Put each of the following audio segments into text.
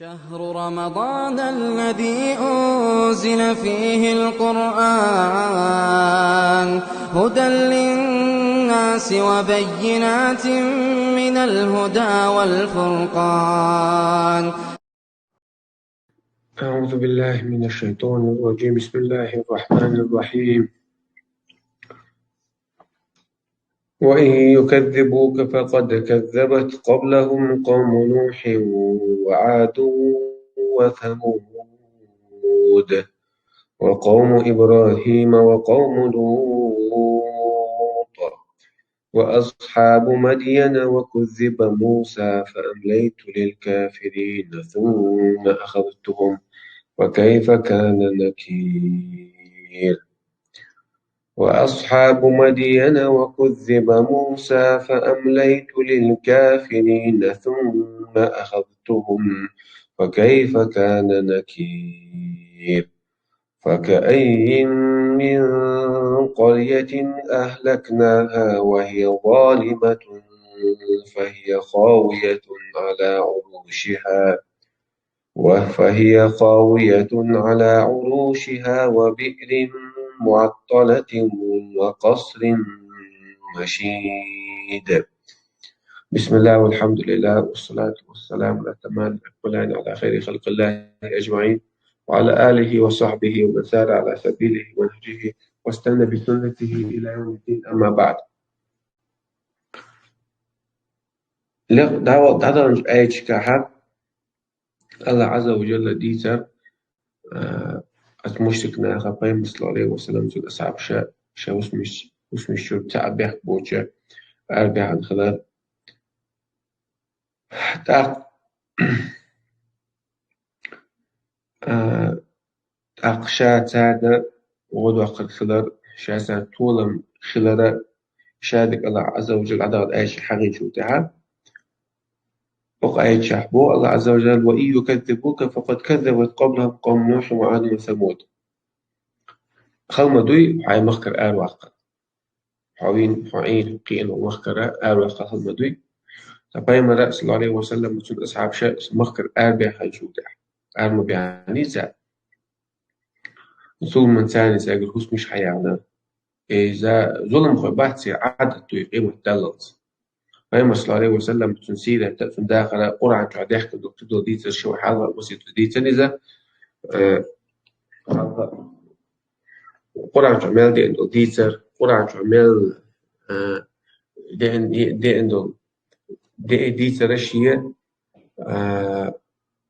شهر رمضان الذي أنزل فيه القرآن هدى للناس وبينات من الهدى والفرقان. أعوذ بالله من الشيطان الرجيم. بسم الله الرحمن الرحيم. وإن يكذبوك فقد كذبت قبلهم قوم نوح وعاد وثمود وقوم إبراهيم وقوم لوط وأصحاب مدين وكذب موسى فأمليت للكافرين ثم أخذتهم وكيف كان نكير. وأصحاب مدين وكذب موسى فأمليت للكافرين ثم أخذتهم وكيف كان نكير. فكأين من قرية أهلكناها وهي ظالمة فهي خاوية على عروشها وبئر معطلة وقصر مشيد. بسم الله والحمد لله والصلاة والسلام على الأتمان الأكملان على خير خلق الله أجمعين وعلى آله وصحبه ومن سار على سبيله ونهجه واستنى بسنته إلى يوم الدين. أما بعد، دعوة آية كحب الله عز وجل ديزر أتمشتكنا خبايم صلى الله عليه وسلم زود أصحاب شا وسمش شو تعبيح بوجه أرجع عن خلال أقشا تادا وغدو أقل خلال شاسا طولم خلال شادك الله عز وجل عدد آيش حقيقي وتعب وقاية شحبو الله عز وجل وإن يكذبوك فقد كذبت قبلهم قوم نوح وعاد وثمود. خلما دوي حاي مخكر آل واقع حوين قين ومخكر آل واقع خلما دوي فبايما رأس الله عليه وسلم بسود أصحاب شيء مخكر آل بيها حيشوده آل مبيعني زاد نسول من ثاني ساقل هوس مش حيانا إذا ظلم خباتي عادة دوي قيمة دلت فإما صلى الله عليه وسلم تنسيله تأتون داخل قرعة تعديحك تبدو ديتر شو حاضر بسيط ديتر إذا قرعة تعمل دي إنه ديتر قرعة تعمل دي إنه ديتر الشيء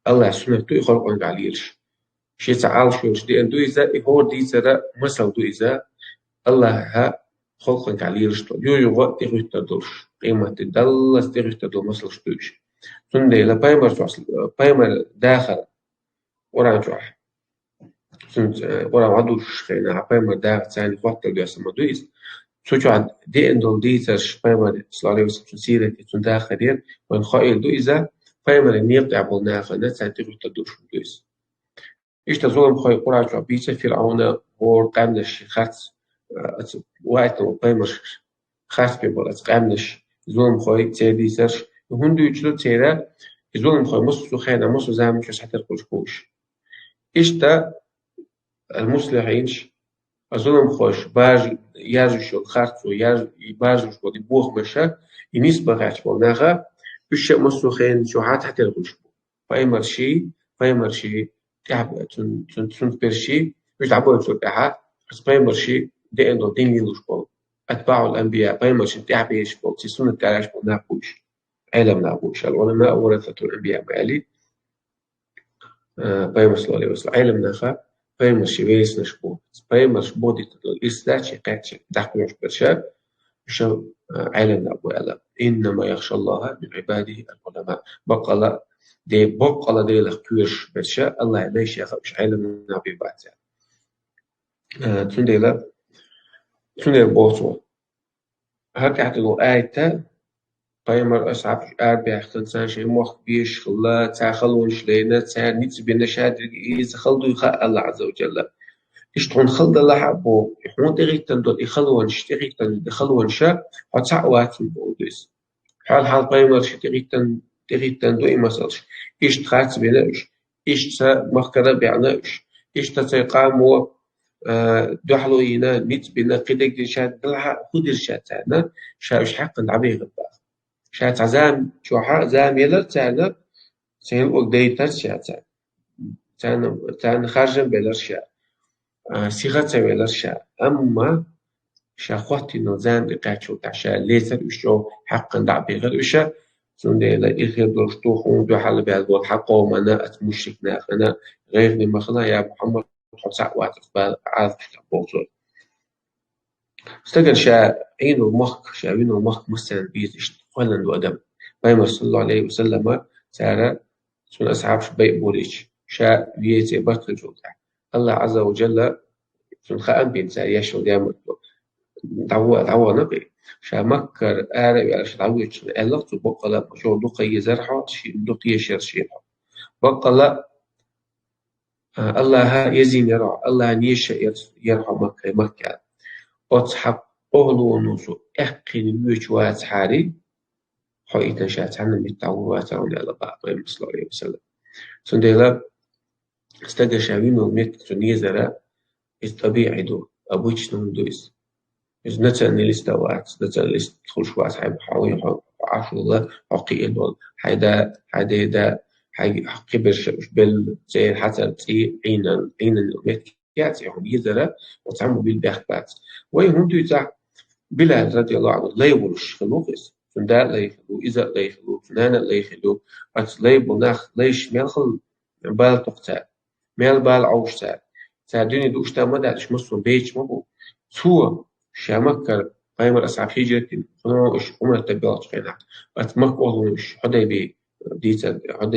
الله سبحانه يخلق عن عليش شيء تعال شوش دي إنه إذا هو ديتر مثل دو إذا الله ها خلق عن عليش يو وقت يخش تدرش قيمة تدلس تخش تدل مثل شتوش تندي بايمر داخل ورا جوح ورا عدوش خينا بايمر داخل ثاني وقت اللي يسمى دويس سوچو عد دي اندول ديتر بايمر صلى الله عليه وسلم سيرة تنداخلين وان خائل دويزا بايمر نيبت عبولنا خنات ثاني تخش تدلش دويس إيش تظلم خاي ورا جوح بيتر فرعون هو قامنش خاتس وقت بايمر خاتس بيبولت قامنش زوم خوي تيدي سرش هندو يجلو تيرا زوم خوي مصر خينا مصر زعم مش حتى الكوش إشتا المصلحينش زوم خوش باج يارجو خارطو يارجو شو دي بوخ مشا ينسبة غاش بوناغا بش مصر خين شو حتى الكوش فاي مرشي تعب تن برشي مش تعبوا يصير أحد بس فاي مرشي دي إنه دين يلوش بول أتباع الأنبياء بايما شنتي بيش بول سنة تعيش بول نابوش علم نابوش العلماء ورثة الأنبياء مالي بايما صلى الله عليه وسلم علم نخا بايما شبيس نشبو بايما شبودي الإسلاك شقاتش دخل مش برشا شو علم نابو علم إنما يخشى الله من عباده العلماء بقلا دي لختوش برشا الله ليش يخش علم نابي بعد تندي بوصو هكا حتلو آيتا بايمر أصعب أربع خلصان شيء مخ بيش خلا تاخلونش لينا تاع نيت بين شادر إذا خلدو يخاء الله عز وجل إيش تكون خلد الله حبو يحون تغيتن دول يخلونش تغيتن يخلونش هتسعوات البوديس حال بايمر شي تغيتن تغيتن دو إمسالش إيش تخاتس بيناش إيش مخكرة بيعناش إيش تسيقامو دوحلو ينا نيت بينا قدك دي شات دلها خدر شاتانا شاوش حق العبيغ الباخ شات عزام شوحا زام يلر تانا سين وقدي ترشاتا تان خارجن بلرشا صيغة بلرشا أما شاخوتي نوزان لقاتشو تعشا ليسر وشو حق العبيغ وشا سندي لا إخير دوشتو خون دو حل بيالبول حقو منا أتمشكنا أخنا غير نمخنا يا محمد حسع واتف عاذ بوصول استجن شا عينو المخ شا عينو المخ مثلا بيزشت قلن وأدم بيما صلى الله عليه وسلم سارة سن أصحاب شبيء بوليش شا بيتي بركة جودا الله عز وجل سن خان بين سارة يشو ديامت دعوة نبي شا مكر آرب على شدعوية ألغت بقلا مشو دقي زرحة دقي شرشيرها بقلا الله يزين يرى الله نيش يرحى مكة أصحاب أهلو نوسو أقين ويشوات حاري حقيقة شات عنا متعورات عن الله بعض صلى الله عليه وسلم سندلا استجى شاوين وميت سنيزرا الطبيعي دو أبوش نمدويس إذ نتن الاستوات نتن الاستخل شوات حيب حاوي عاشو الله حقيقي دول حيدا حقي برش بال زي حتى تي عين الميت ياتي هم يزرا وتعمل بالباخبات وهم دويتا بلال رضي الله عنه لا يولش خلوقس فندا لا يخلو إذا لا يخلو فنانا لا يخلو أت لا يبناخ ليش ميلخل بال تقطع ميل بال عوشتا سادوني دوشتا ما داتش مصر بيتش مبو سوى شامكر قايمر أصعب هجرة خنوش عمر تبيلات خينا أتمك أولوش حدي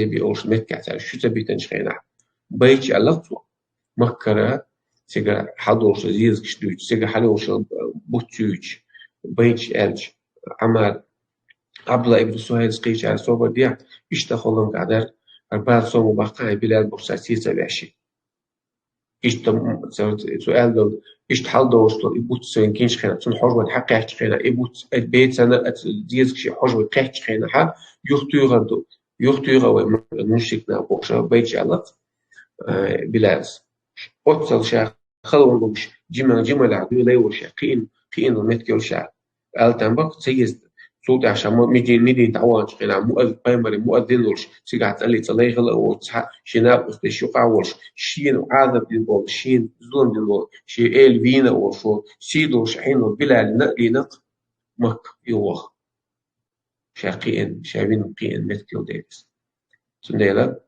بي أوش متكعتا شو تبي تنشخينا بيتش ألقتوا مكرا سيجا حضوش زيز كشدوش سيجا حلوش بوتوش بيتش ألج عمر عبد الله ابن سهيل سقيش على صوب ديع اشتغلهم قدر أربعة صوم بقى بلاد بورساتي سبعشي سؤال دول اشتحال دوشتو إبوت سنكينش خينا تون حجوة حقيقة خينا إبوت البيت سنة ديز كشي حجوة قيحش خينا ها يختو يغا ونشكنا بوشا بيتش ألق بلاد أتصل شاخ خلون بوش جمل عدو لا يوشا قين المتكيل شاخ التنبق سيزد صوت عشان ميدين تعوان شقينا مؤذن بايمري مؤذن ولش سيقعد تقلي تلايغل أو شناب استشوق عولش شين عذب دينبول شين ظلم دينبول شي إيل فينا وشو سيدو شحينو بلا لنق مك يوخ شاقين شابين قين متكيل ديس سنديلا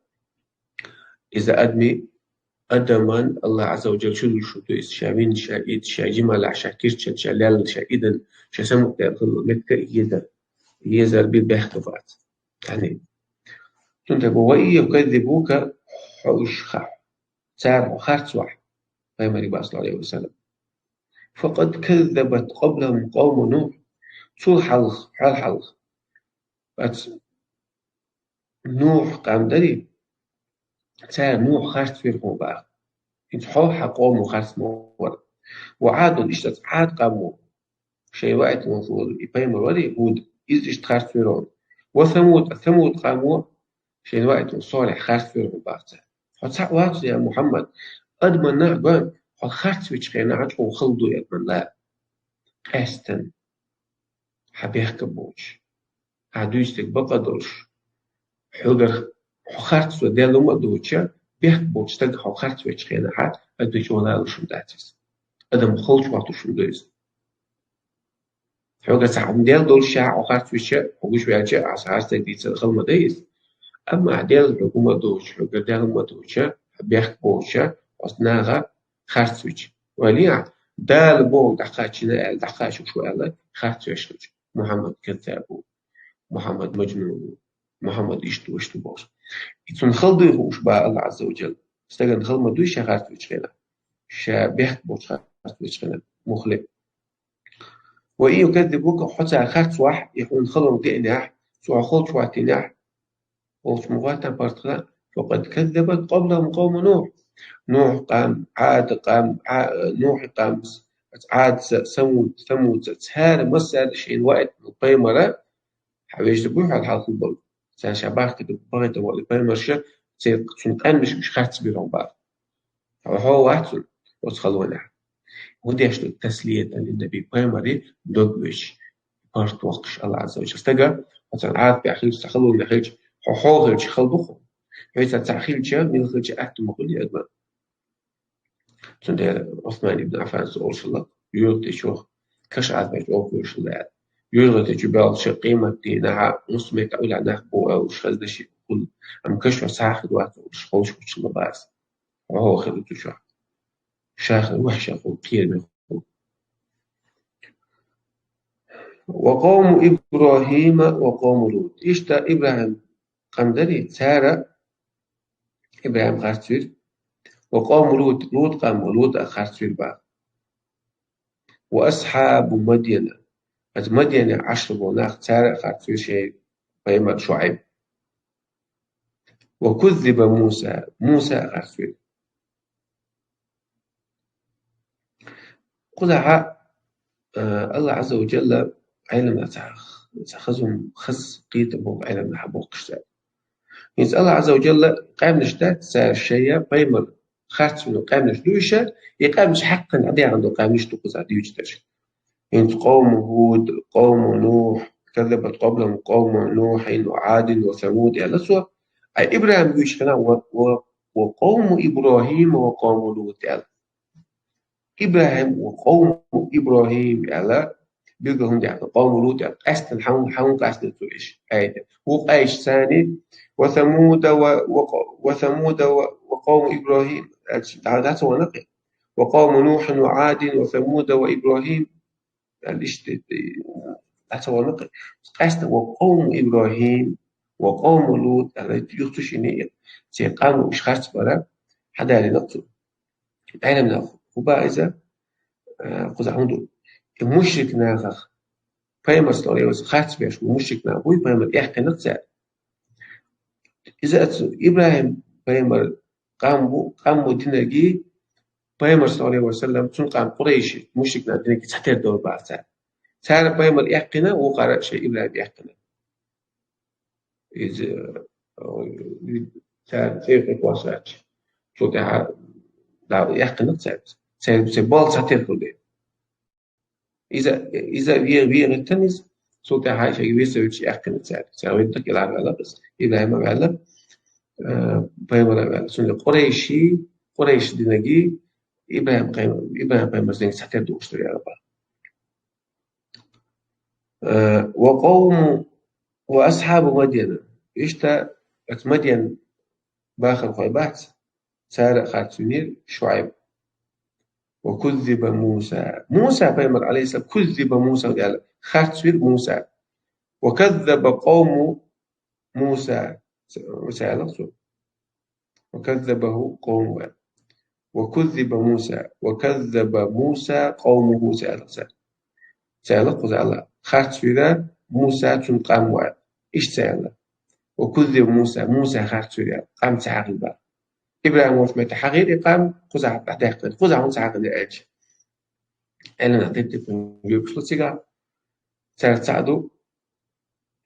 إذا أدمي أدمان الله عز وجل شو دويس شابين شايد شاجم على شاكيرش شلال شايدا شسمو تأخذ متك يزر بالبحثات يعني تنتبه وإن يكذبوك حوش خح سار خارج واحد فيما ربا صلى الله عليه وسلم فقد كذبت قبلهم قوم نوح شو حلخ بس نوح قام دري سار نوح خارج في القوم إنت حوح قوم خارج مور وعاد إشتت عاد قاموا شيء وقت موجود يبين مروري هود إذ اشتخارج فيرون وثمود قاموا شيء وقت صالح خارج فيرون بعضها حتى وقت يا محمد أدمن نعبان خارج فيش خينا عجبوا خلدوا يدمن لا أستن حبيح كبوش عدوشتك بقدرش حجر خارج وديالو ما دوتشا بيح كبوش تلقى خارج فيش خينا حد أدوش ولا لشم داتيس أدم خلش وقتو شو دويس حوجة ساعة ديال دول شاع وخارج فيش حوجش وياجا عساس تديس الخلمة دايس أما ديال الحكومة دوش حجر ديال ما دوتشا بيح كبوشا أصناغا خارج فيش وليا دال بو دقاتش شو قال خارج فيش محمد كذاب محمد مجنون محمد إيش تبوس يتون خلدي روش با الله عز وجل استجن خلمة دوش خارج فيش خينا شا بيح كبوش خارج فيش خينا مخلق وإن يكذبوك حتى خارج واحد يكون خلهم تئناح سوى خلط شوى تئناح وسمغاتا بارتغال فقد كذبت قبلهم قوم نوح قام نوح قام عاد ثمود تهار مسألة شيء وقت مقيمرة حبيش تبوح على الحلق البلد سان شباك كده بغيت أقول بيمرشة سن قنش مش خاتس بيرون بار هو واحد وتخلونا ودي أشتو التسلية للنبي بيمري دوغوش بارت وقش الله عز وجل استجا مثلا عاد بأخير تخلو من أخير حوغل خلبخو هيتا تأخير جاء من خلج أكتم مقولي أدمان تندير عثمان بن عفان سؤال الله يورتي شو كش عاد بيت أوكوش الله يورتي جبال شو قيمة دينها مسمك أو لعناه بو أو شخص دشي كل أم كشوا ساخد وقت وش خوش وش الله باس وهو خدته شو شاخد وحشة أخو كثير من أخو وقوم إبراهيم وقوم لوط إشتا إبراهيم قمدري سارة إبراهيم خارتير وقوم لوط قام لوط خارتير با وأصحاب مدين مدين 10 بوناخ سارة خارتير شيء بيما شعيب وكذب موسى خارتير قلها الله عز وجل علم تخزم خز قيتم علم حبوق شتاء يعني الله عز وجل قام نشتات سار الشيء بيمر خارج منه قام نشدوشة يقام مش حقا عدي عنده قام نشتو قصة يجتش يعني قوم هود قوم نوح كذبت قبلهم قوم نوح وعاد وثمود يعني سوى إبراهيم يشكنا وقوم إبراهيم وقوم لوط يعني إبراهيم وقوم إبراهيم يعني بيقولهم يعني قوم لوط يعني أستن حون أستن تويش أيضا وقايش ثاني وثمود وثمود وقوم إبراهيم هذا هو نقي وقوم نوح وعاد وثمود وإبراهيم هذا هو نقي أستن وقوم إبراهيم وقوم لوط الذي يخطش إني سيقاموا إشخاص برا حدا اللي نقصه أين من أخو وبقى إذا قصة عنده المشرك ناخخ فيما استوري بس خاتس بيش ومشرك نابوي فيما يحكي نقصة إذا إبراهيم فيما قاموا تنجي فيما صلى الله عليه وسلم تنقى قريش مشرك نادنك ستير دور بعد سار فيما يحكينا وقرأ شيء إبراهيم يحكينا إذا سار سير قواسات شو تها لا يحكي نقصة سيبال ستير كله إذا بيغير التنس صوت حاجة يبيسوي شيء أحكي نسال سأودك إلى على بس إبراهيم على بيمر سنة قريش دينجي إبراهيم زين ستة دوشتري على بعض وقوم وأصحاب مدين إشتا مدين باخر خيبات سارق خاتمير شعيب وكذب موسى بيمر عليه السلام كذب موسى قال خاتمير موسى وكذب قوم موسى وكذبه قومه وكذب موسى قومه سألق الله خاتمير موسى تنقام وعد إيش سألق وكذب موسى خاتمير قام تعقل إبراهيم وش متحقير إقام خزع بعد خزع عن ساعة الأج أنا نعطيك نجيب شو تيجا ساعدوا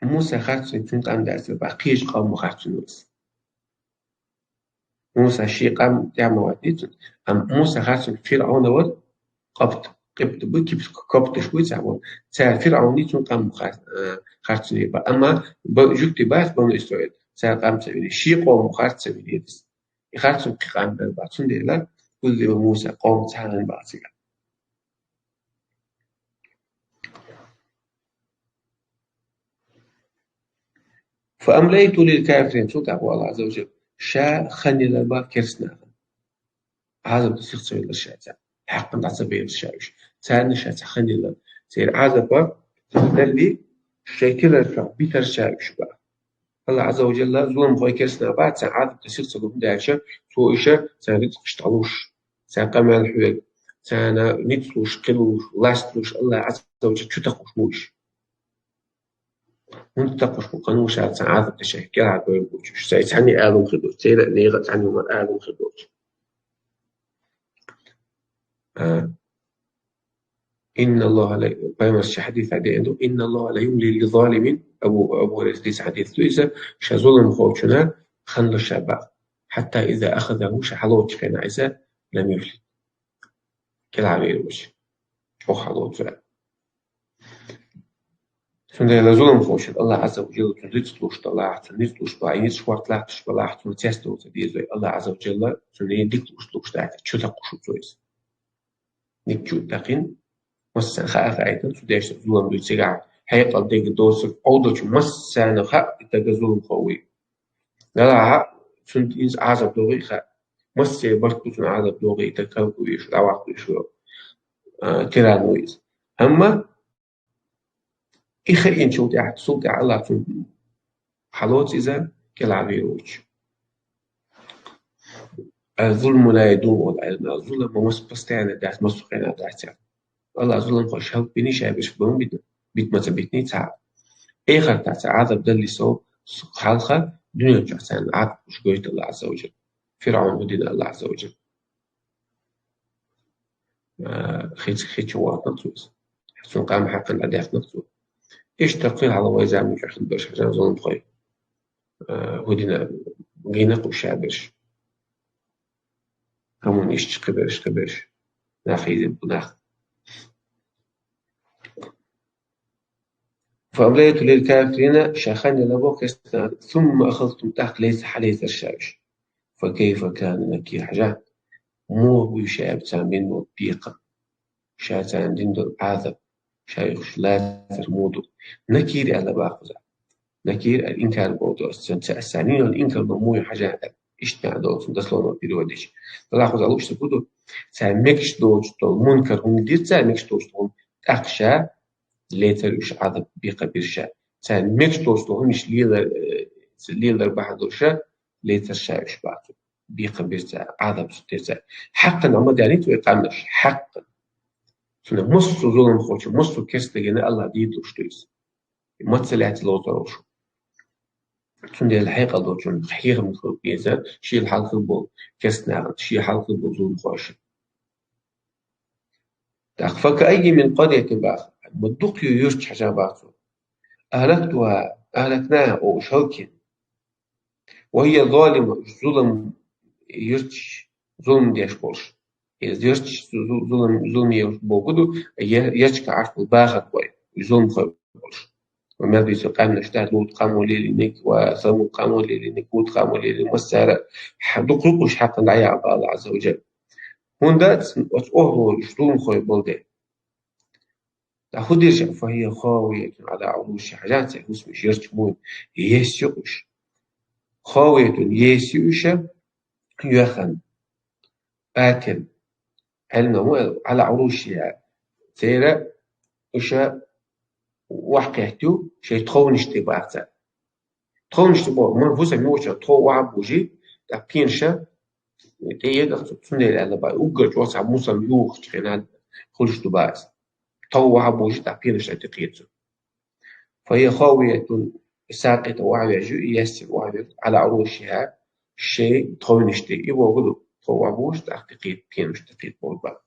موسى خاتم تنقام درس باقيش قام خاتم موسى شيء قام تعمل واديت موسى خاتم فرعون ود قبط بكيف قبط شوي تعمل ساعة فرعون دي تنقام خاتم يبقى أما جبت باس بنو إسرائيل ساعة قام تبين شيء قام خاتم يبين يخاطب قام بالبعثون ديلا كل موسى قوم تعالى بعثيا فأمليت للكافرين شو تعبوا الله عز وجل شاء خني للباب كرسنا هذا بتصير تسوي للشاة حقا تعصبين الشاوش ثاني شاة خني لل سير هذا باب تدلي شيء كذا بيتر الشاوش بقى الله عز وجل ظلم خوي كرسنا بعد ساعات بتصير تصدق داشة سو إيشة ساعات تشتغلوش ساعات قام الحوال ساعات نتلوش قلوش لاستلوش الله عز وجل شو تقوش موش وانت تقوش قانوش ساعات بتشكل على بوش ساعات عني آلهم خدوش سيرة نيغة عني وما آلهم خدوش إن الله لا بيمس حديث عدي عنده إن الله لا يملي للظالمين أبو رزديس حديث تويسا شظلم خوشنا خنل الشعب حتى إذا أخذه شحلوت كان عيسى لم يفلت كالعبير وش أو حلوت فعلا فإن ظلم خوش الله عز وجل تنريتلوش طلعت تنريتلوش بعينيش شوار طلعتش بلاحت وتيستو تديزوي الله عز وجل تنريتلوش لوش تاعت شو تقوشو تويس نكتو تقين مثلا خاف أيضا سوداش زوم بيتسجع حيقل ديك دوس عودة مثلا خا تجزوم قوي لا سنت إنس عزب دوغي خا مثلا بركو سن عزب دوغي تكلكو يش دعوة يشوا كذا نويز أما إخي إن شو تحت صوت الله سن حلوت إذا كلا بيروج الظلم لا يدوم ولا الظلم مس بستعنا داس مسخنا داس الله ظلم خوش هل بني شابش بهم بيت مثلا بيتني تعب آخر تاع عذاب ده اللي سو حلقة دنيا جحسن عذاب مش قويت الله عز وجل فرعون ودين الله عز وجل خيت شوات نقصوص حسون قام حقا أداف نقصوص إيش تقيل على ويزع من كحن برش عشان ظلم خوي ودينا غينق وشابش همون إيش قبرش ناخي بناخ فأمليت للكافرين شاخان لبوك ثم أخذتم تحت ليس حليس الشاش فكيف كان نكير حاجات مو ويشاب تامين وبيقة شاتان دندر عذب شايخ لا ترمودو نكير على باخذ نكير الإنكار بودو السانين والإنكار ضموي حاجات إشتنا دوت دسلون بيروديش فلاحظ على وش تقولوا سامكش دوت منكر هم ديت سامكش دوت أقشى ليتر وش عذب بيقة بيرشا سامكش دوت هم مش ليلر بحضرشا ليتر شايش بعضه بيقة بيرشا عذب ستيرشا حقا عمد يعني تويقامش حقا سنة مصر ظلم خوش مصر كستجنا الله ديتو شتيس ما تسلعت لوطروش سنة الحقيقة دوتشون حقيقة من خلق إنسان شيء الحلقة بول كستنا شيء حلقة بول ظلم خوش تخفك أي من قرية باخ مدوق يرش حاجة باخو أهلكناها أو شوكين وهي ظالمة ظلم يرش ظلم ديش بولش يرش ظلم يرش بوجودو يرش كعرف الباخ كوي ظلم خوش وما بيسو قام نشتات لوط قاموا ليلينك وثمود قاموا ليلينك وود قاموا ليلينك والسارة دقلقوش حقا دعيا الله عز وجل هون دات أتوهو يشتون خوي بولدي تأخذ فهي خاوية على عروش حاجات اسمه يرش مون يسيوش خاوية يسيوش يخن آكل على عروشها سيرة وشا وحكيتو شيء تخونش تبعتها تخونش تبع ما فوز ميوشا تخو وعبوجي تبينشا تيجا تسنى على بقى وقت واسع موسى ميوخ تخينا خلش تبعت تخو وعبوجي تبينشا تقيتو فهي خاوية ساقطة وعبجو يسر وعبج على عروشها شيء تخونش تي وغلو تخو وعبوج تقيت بينش تقيت بولبا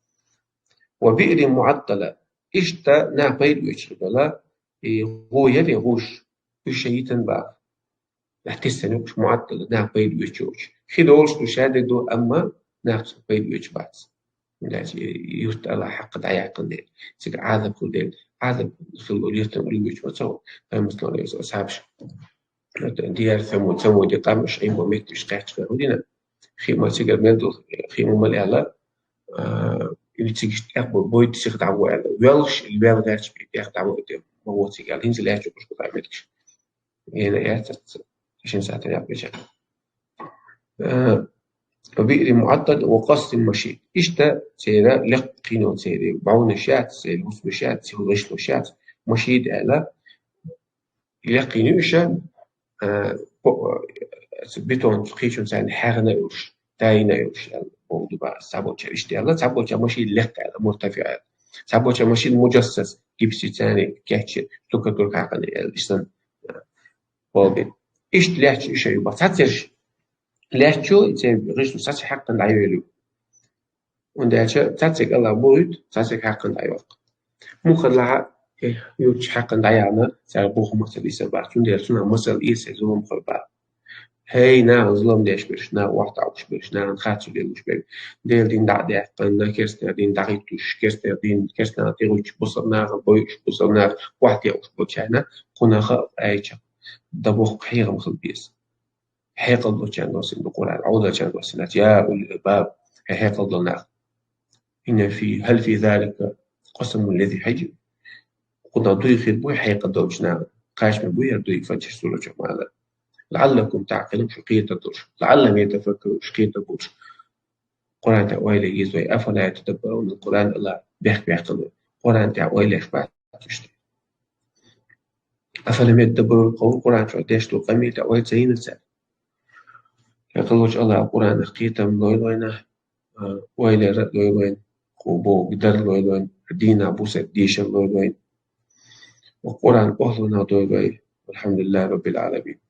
وبئر معطلة إشتا نعبيد ويشغلا هو يلي غوش بشيء بقى احتسن مش معطل نعبيد ويشوش خدولش تشاددو أما نعبيد ويشبعت يوت الله حق دعيا قنديل سيك عذب قنديل عذب خلو ليرتم ليوش وصو فمثل ليس أصحابش ديار ثمود يقامش عين وميكتش قاعد فهودينا خيمة سيقر ميدو خيمة مليالا يتسيقش تأخذ بويد سيخ دعوة على ويلش الباب دارش بيأخذ دعوة قدام ما هو تيجي هنزل يعجب مش بتعملش هنا يعتت عشان ساعتين يعبيش وبئر معطل وقص المشي إشتا سيرا لقينو سيرا بعون شات سيرا وسم شات سيرا غشلو شات مشيد على لقينو إشا بيتون تخيشون سان حاغنا يوش تاينا يوش موضوع بقى سابوتشا اشتغل سابوتشا ماشي لك على مرتفع سابوتشا ماشي المجسس كيبسي ثاني كاتش تلك عقل الإسلام واضح إيش تلاش إيش يبغى تاتش لاشو يصير غير ساس حقا لا يلو وندهش تاتش الله بويد تاتش حقا لا يوق مو خلها يوتش حقا دعيانا سيربوخ مصر إسابة سندير سنة مصر إيسا زوم خلبا هاي نا ظلم ديش برش نا وقت عوش برش نا نخاتو ليلوش بر ديل دين دع ديح قلنا كيرسنا دين دعيتوش كيرسنا دين كيرسنا تيغوش بصرنا غبويش بصرنا واحد يوش بوتشانا قنا خا أيشا دبوخ حيغ مخل بيس حيق الله كان دوسين بقرآن عودة كان دوسينات يا أولي الباب حيق الله إن هل في ذلك قسم الذي حجر قلنا دوي خير بوي حيق دوشنا قاش من بوي دوي فتش سورة جمالا لعلكم تعقلون شقية الدرش لعلهم يتفكروا شقية الدرش قرآن تأويل يزوي أفلا يتدبرون القرآن الله بيحقلون قرآن تأويل يشبع تشتي أفلم يتدبروا القول قرآن فعديش لو قمي تأويل زين السال يقول الله القرآن خيتا من لويلوينه ويل رد لويلوين قوبو قدر لويلوين دينا بوسة ديشن لويلوين وقرآن أهلنا لويلوين والحمد لله رب العالمين